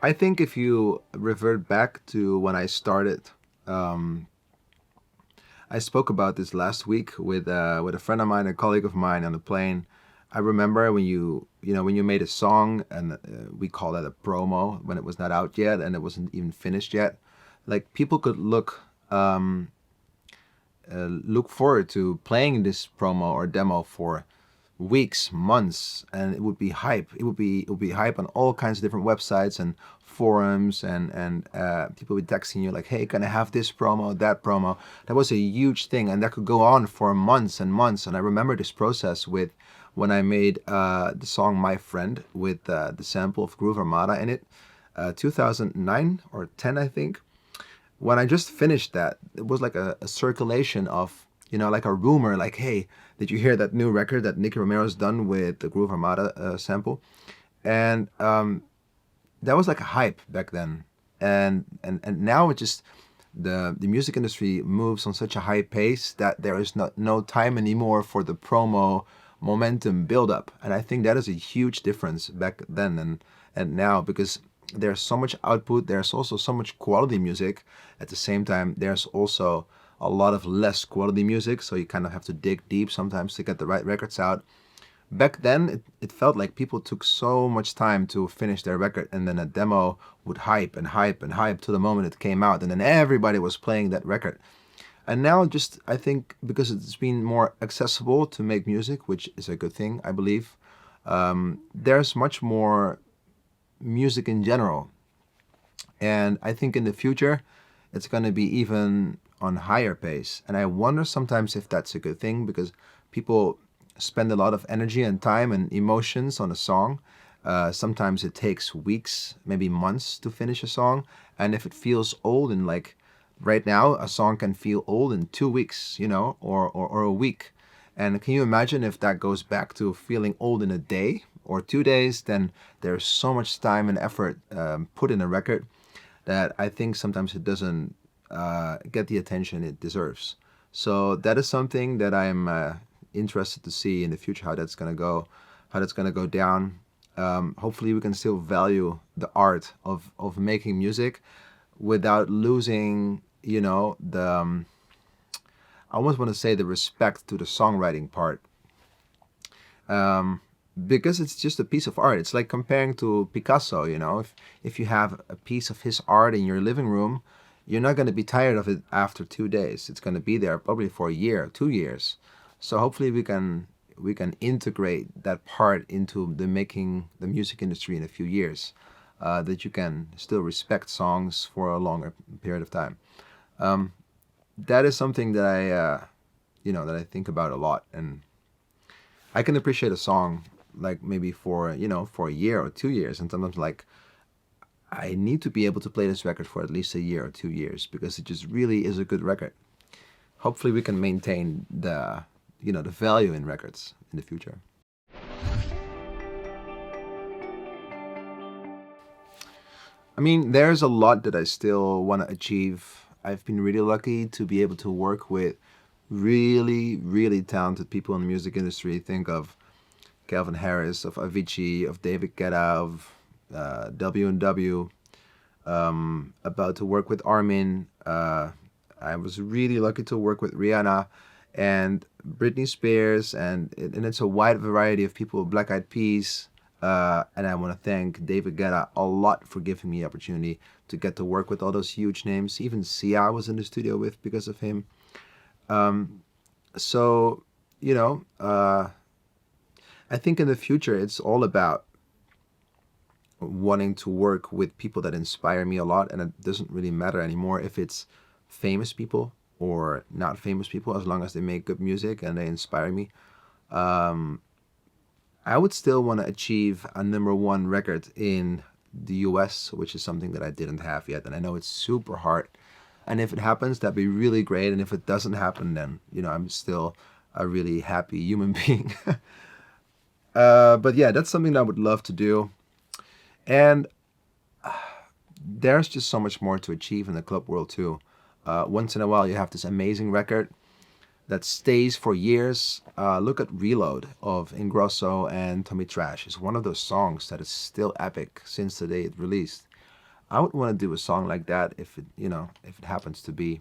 I think if you revert back to when I started, um, I spoke about this last week with a friend of mine, a colleague of mine on the plane. I remember when when you made a song and we call that a promo when it was not out yet and it wasn't even finished yet. Like people could look forward to playing this promo or demo for weeks, months, and it would be hype. It would be hype on all kinds of different websites and forums, and people would be texting you like, "Hey, can I have this promo, that promo?" That was a huge thing, and that could go on for months and months. And I remember this process with when I made the song "My Friend" with the sample of Groove Armada in it, 2009 or 10, I think. When I just finished that, it was like a circulation of, like a rumor, like, hey, did you hear that new record that Nicky Romero's done with the Groove Armada sample? And that was like a hype back then. And now it just, the music industry moves on such a high pace that there is no time anymore for the promo momentum buildup. And I think that is a huge difference back then and now, because there's so much output, there's also so much quality music. At the same time, there's also a lot of less quality music, so you kind of have to dig deep sometimes to get the right records out. Back then, it felt like people took so much time to finish their record, and then a demo would hype and hype and hype to the moment it came out, and then everybody was playing that record. And now, just I think because it's been more accessible to make music, which is a good thing, I believe, there's much more music in general. And I think in the future, it's going to be even on higher pace. And I wonder sometimes if that's a good thing, because people spend a lot of energy and time and emotions on a song. Sometimes it takes weeks, maybe months to finish a song. And if it feels old, and like right now, a song can feel old in 2 weeks, or a week. And can you imagine if that goes back to feeling old in a day or 2 days? Then there's so much time and effort put in a record that I think sometimes it doesn't get the attention it deserves. So that is something that I'm interested to see in the future, how that's gonna go, how that's gonna go down. Hopefully, we can still value the art of making music without losing, the I almost want to say the respect to the songwriting part. Um, because it's just a piece of art. It's like comparing to Picasso, if you have a piece of his art in your living room, you're not going to be tired of it after 2 days. It's going to be there probably for a year, 2 years. So hopefully we can integrate that part into the making the music industry in a few years, that you can still respect songs for a longer period of time. Um, that is something that I think about a lot, and I can appreciate a song like maybe for a year or 2 years, and sometimes like I need to be able to play this record for at least a year or 2 years because it just really is a good record. Hopefully, we can maintain the value in records in the future. I mean, there's a lot that I still want to achieve. I've been really lucky to be able to work with really, really talented people in the music industry. Think of Calvin Harris, of Avicii, of David Guetta, of W&W. About to work with Armin. I was really lucky to work with Rihanna and Britney Spears, and it's a wide variety of people, Black Eyed Peas. And I want to thank David Guetta a lot for giving me the opportunity to get to work with all those huge names. Even Sia was in the studio with because of him. Um, so, I think in the future it's all about wanting to work with people that inspire me a lot, and it doesn't really matter anymore if it's famous people or not famous people, as long as they make good music and they inspire me. Um, I would still want to achieve a number one record in the US, which is something that I didn't have yet, and I know it's super hard. And if it happens, that'd be really great. And if it doesn't happen, then I'm still a really happy human being. But yeah, that's something that I would love to do. And there's just so much more to achieve in the club world too. Once in a while, you have this amazing record that stays for years. Look at Reload of Ingrosso and Tommy Trash. It's one of those songs that is still epic since the day it released. I would want to do a song like that if it, if it happens to be.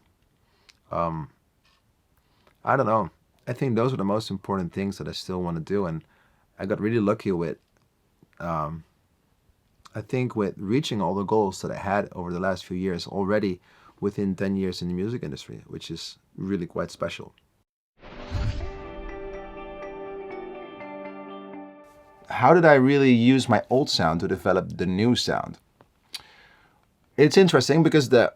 I don't know. I think those are the most important things that I still want to do, and I got really lucky with. I think with reaching all the goals that I had over the last few years already within 10 years in the music industry, which is really quite special. How did I really use my old sound to develop the new sound? It's interesting because the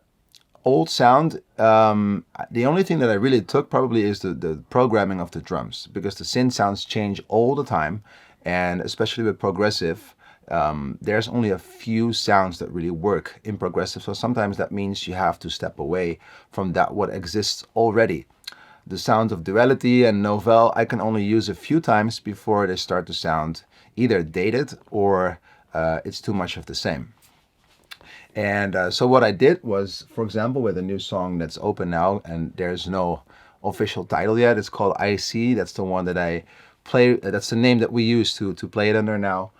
old sound, the only thing that I really took probably is the programming of the drums, because the synth sounds change all the time, and especially with progressive, there's only a few sounds that really work in progressive. So sometimes that means you have to step away from that what exists already. The sounds of duality and novel I can only use a few times before they start to sound either dated or it's too much of the same. And so what I did was, for example, with a new song that's open now and there's no official title yet, it's called IC. That's the one that I play. That's the name that we use to play it under now.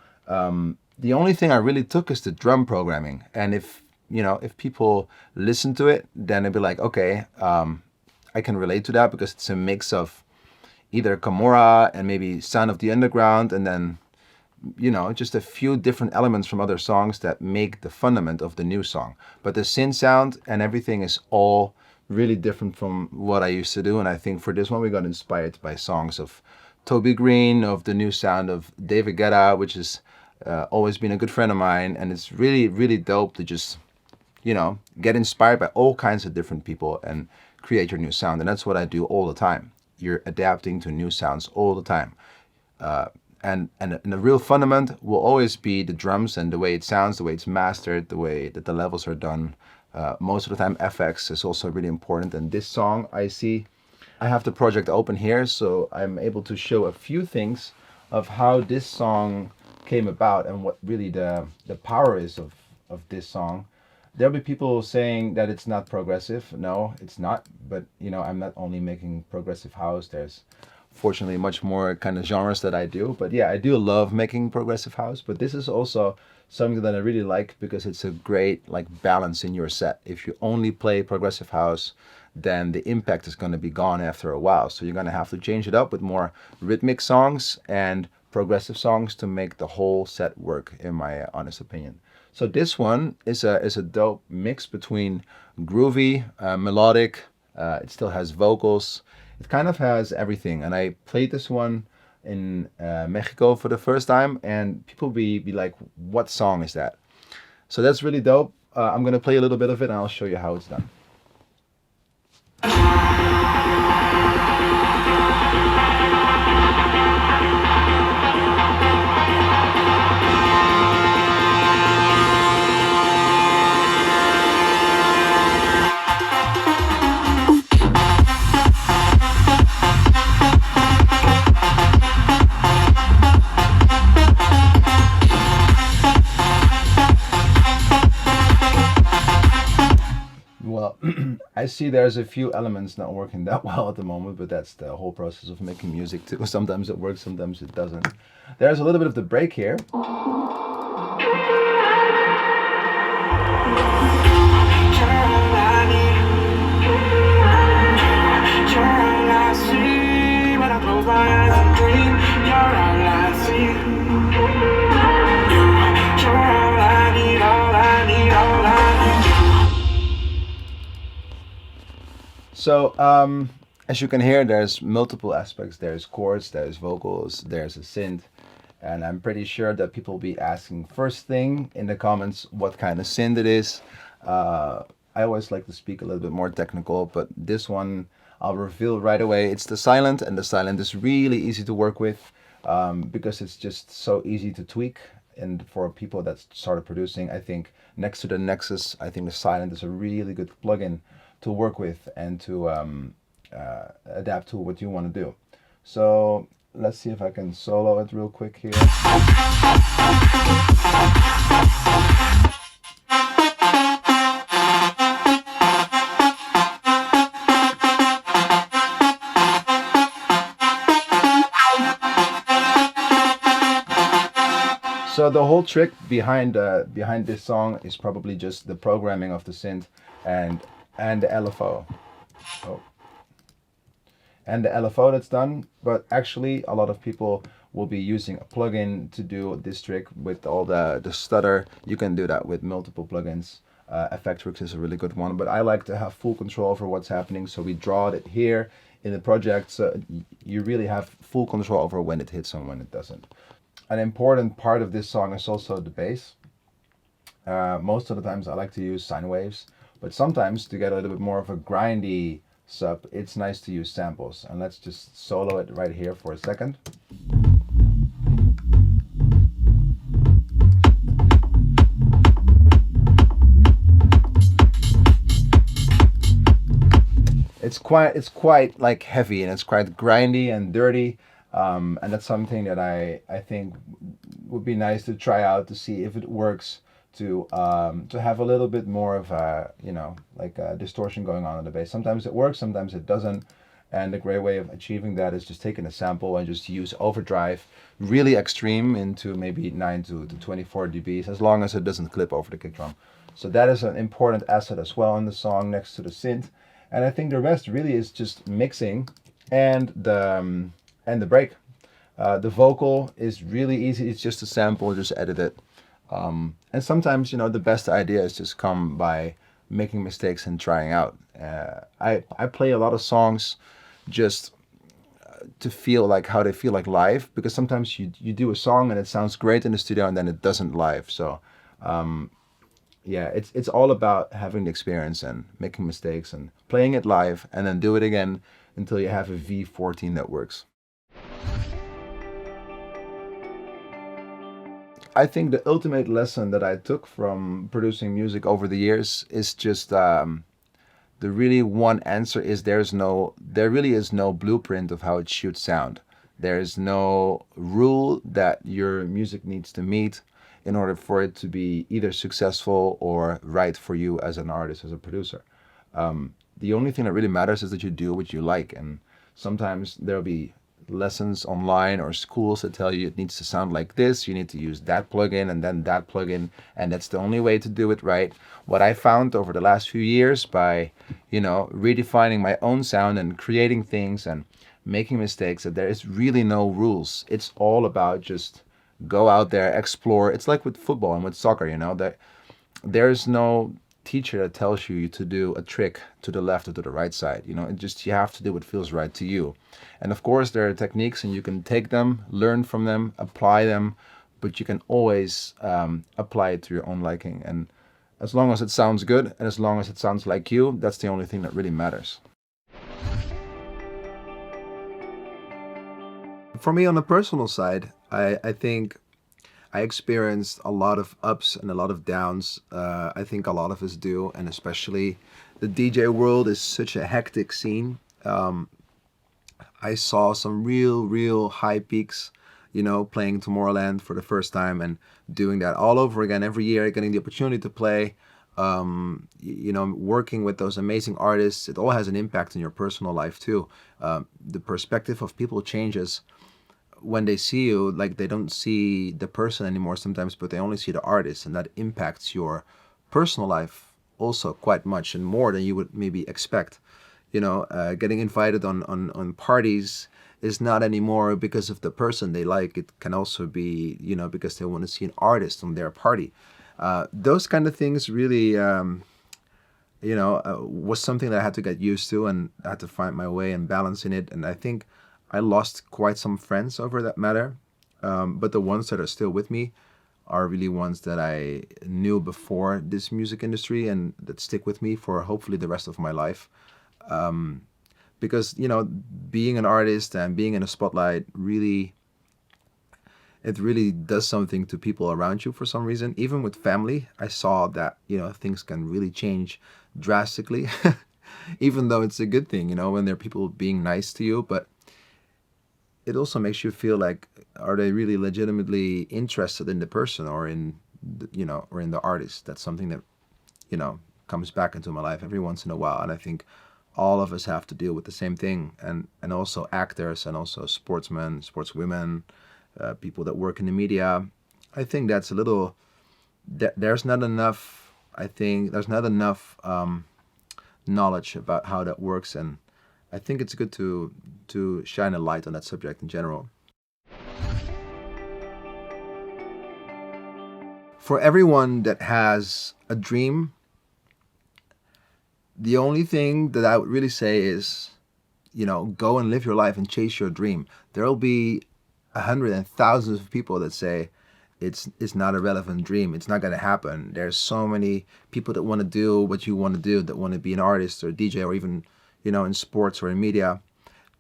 The only thing I really took is the drum programming. And if people listen to it, then they'll be like, okay, I can relate to that, because it's a mix of either Camorra and maybe Sound of the Underground, and then just a few different elements from other songs that make the fundament of the new song. But the synth sound and everything is all really different from what I used to do. And I think for this one, we got inspired by songs of Toby Green, of the new sound of David Guetta, which has always been a good friend of mine. And it's really, really dope to just, get inspired by all kinds of different people and create your new sound. And that's what I do all the time. You're adapting to new sounds all the time. And the real fundament will always be the drums and the way it sounds, the way it's mastered, the way that the levels are done. Most of the time, FX is also really important. And this song, I have the project open here, so I'm able to show a few things of how this song came about and what really the power is of this song. There'll be people saying that it's not progressive. No, it's not. But, I'm not only making progressive house. There's fortunately much more kind of genres that I do. But yeah, I do love making progressive house. But this is also something that I really like, because it's a great balance in your set. If you only play progressive house, then the impact is going to be gone after a while. So you're going to have to change it up with more rhythmic songs and progressive songs to make the whole set work, in my honest opinion. So this one is a dope mix between groovy, melodic. It still has vocals. It kind of has everything. And I played this one in Mexico for the first time, and people be like, what song is that? So that's really dope. I'm going to play a little bit of it, and I'll show you how it's done. Well, I see there's a few elements not working that well at the moment, but that's the whole process of making music too. Sometimes it works, sometimes it doesn't. There's a little bit of the break here. So, as you can hear, there's multiple aspects. There's chords, there's vocals, there's a synth. And I'm pretty sure that people will be asking first thing in the comments what kind of synth it is. I always like to speak a little bit more technical, but this one I'll reveal right away. It's the Silent, and the Silent is really easy to work with because it's just so easy to tweak. And for people that started producing, I think next to the Nexus, I think the Silent is a really good plugin to work with and to adapt to what you want to do. So let's see if I can solo it real quick here. So the whole trick behind this song is probably just the programming of the synth and the LFO. Oh, and the LFO that's done. But actually, a lot of people will be using a plugin to do this trick with all the stutter. You can do that with multiple plugins. Effectworks is a really good one, but I like to have full control over what's happening. So we draw it here in the project, so you really have full control over when it hits and when it doesn't. An important part of this song is also the bass. Most of the times I like to use sine waves, but sometimes to get a little bit more of a grindy sub, it's nice to use samples. And let's just solo it right here for a second. It's quite like heavy, and it's quite grindy and dirty, and that's something that I think would be nice to try out to see if it works to have a little bit more of a, like a distortion going on in the bass. Sometimes it works, sometimes it doesn't, and a great way of achieving that is just taking a sample and just use overdrive really extreme into maybe 9 to 24 dBs, as long as it doesn't clip over the kick drum. So that is an important asset as well in the song next to the synth. And I think the rest really is just mixing and the break. The vocal is really easy. It's just a sample, just edit it. And sometimes, the best ideas just come by making mistakes and trying out. I play a lot of songs just to feel like how they feel like live, because sometimes you do a song and it sounds great in the studio and then it doesn't live. So yeah, it's all about having the experience and making mistakes and playing it live and then do it again until you have a V14 that works. I think the ultimate lesson that I took from producing music over the years is just the really one answer is there really is no blueprint of how it should sound. There is no rule that your music needs to meet in order for it to be either successful or right for you as an artist, as a producer. The only thing that really matters is that you do what you like. And sometimes there'll be lessons online or schools that tell you it needs to sound like this, you need to use that plugin and then that plugin, and that's the only way to do it right. What I found over the last few years by, redefining my own sound and creating things and making mistakes, that there is really no rules. It's all about just go out there, explore. It's like with football and with soccer, that there's no teacher that tells you to do a trick to the left or to the right side. You have to do what feels right to you. And of course there are techniques and you can take them, learn from them, apply them, but you can always apply it to your own liking. And as long as it sounds good and as long as it sounds like you, that's the only thing that really matters. For me, on the personal side, I think I experienced a lot of ups and a lot of downs. I think a lot of us do, and especially the DJ world is such a hectic scene. I saw some real high peaks, playing Tomorrowland for the first time and doing that all over again every year, getting the opportunity to play, working with those amazing artists. It all has an impact on your personal life too. The perspective of people changes when they see you. Like, they don't see the person anymore sometimes, but they only see the artist, and that impacts your personal life also quite much and more than you would maybe expect. Getting invited on parties is not anymore because of the person they like. It can also be, because they want to see an artist on their party. Those kind of things really, was something that I had to get used to, and I had to find my way and balance in it. And I think I lost quite some friends over that matter. But the ones that are still with me are really ones that I knew before this music industry and that stick with me for hopefully the rest of my life. Because, being an artist and being in a spotlight really does something to people around you for some reason. Even with family, I saw that, things can really change drastically, even though it's a good thing, when there are people being nice to you. But it also makes you feel like, are they really legitimately interested in the person or in or in the artist? That's something that comes back into my life every once in a while. And I think all of us have to deal with the same thing, and also actors and also sportsmen, sportswomen, people that work in the media. I think that's a little. There's not enough. I think there's not enough knowledge about how that works, and I think it's good to shine a light on that subject in general. For everyone that has a dream, the only thing that I would really say is, go and live your life and chase your dream. There'll be hundreds and thousands of people that say it's not a relevant dream. It's not going to happen. There's so many people that want to do what you want to do, that want to be an artist or a DJ or even, in sports or in media.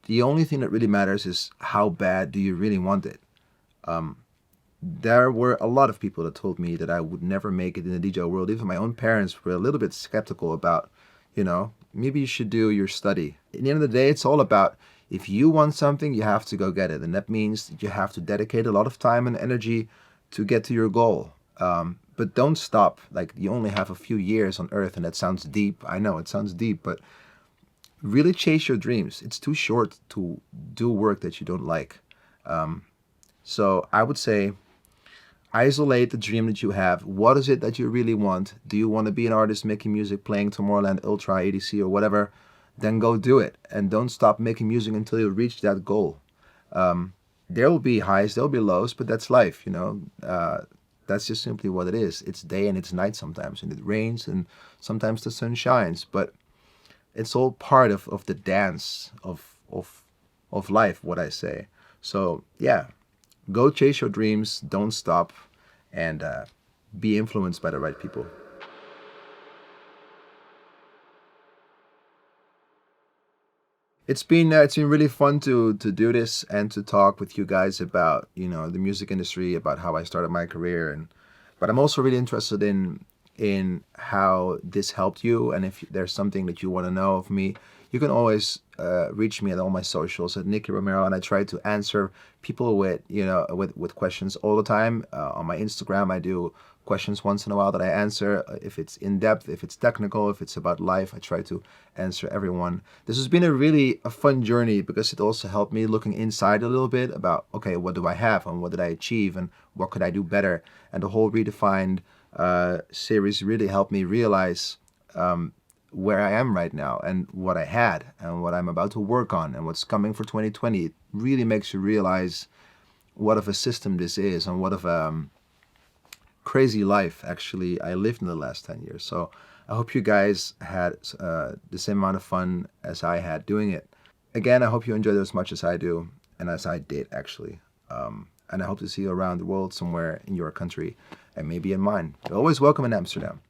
The only thing that really matters is how bad do you really want it. There were a lot of people that told me that I would never make it in the DJ world. Even my own parents were a little bit skeptical about, maybe you should do your study. At the end of the day, it's all about, if you want something, you have to go get it. And that means that you have to dedicate a lot of time and energy to get to your goal. But don't stop. Like, you only have a few years on earth, and that sounds deep. I know it sounds deep, but really chase your dreams. It's too short to do work that you don't like. So I would say, isolate the dream that you have. What is it that you really want? Do you want to be an artist making music, playing Tomorrowland, Ultra, ADC, or whatever? Then go do it. And don't stop making music until you reach that goal. There will be highs, there will be lows, but that's life, That's just simply what it is. It's day and it's night sometimes, and it rains, and sometimes the sun shines. But it's all part of the dance of life, what I say. So, yeah. Go chase your dreams, don't stop, and be influenced by the right people. It's been really fun to do this and to talk with you guys about the music industry, about how I started my career, but I'm also really interested in how this helped you, and if there's something that you want to know of me, you can always reach me at all my socials at Nicky Romero, and I try to answer people with questions all the time. On my Instagram, I do questions once in a while that I answer. If it's in depth, if it's technical, if it's about life, I try to answer everyone. This has been a fun journey because it also helped me looking inside a little bit about, okay, what do I have and what did I achieve and what could I do better? And the whole Redefined series really helped me realize where I am right now and what I had and what I'm about to work on and what's coming for 2020. It really makes you realize what of a system this is and what of a crazy life actually I lived in the last 10 years. So I hope you guys had the same amount of fun as I had doing it. Again, I hope you enjoyed it as much as I do and as I did actually. And I hope to see you around the world somewhere in your country and maybe in mine. You're always welcome in Amsterdam.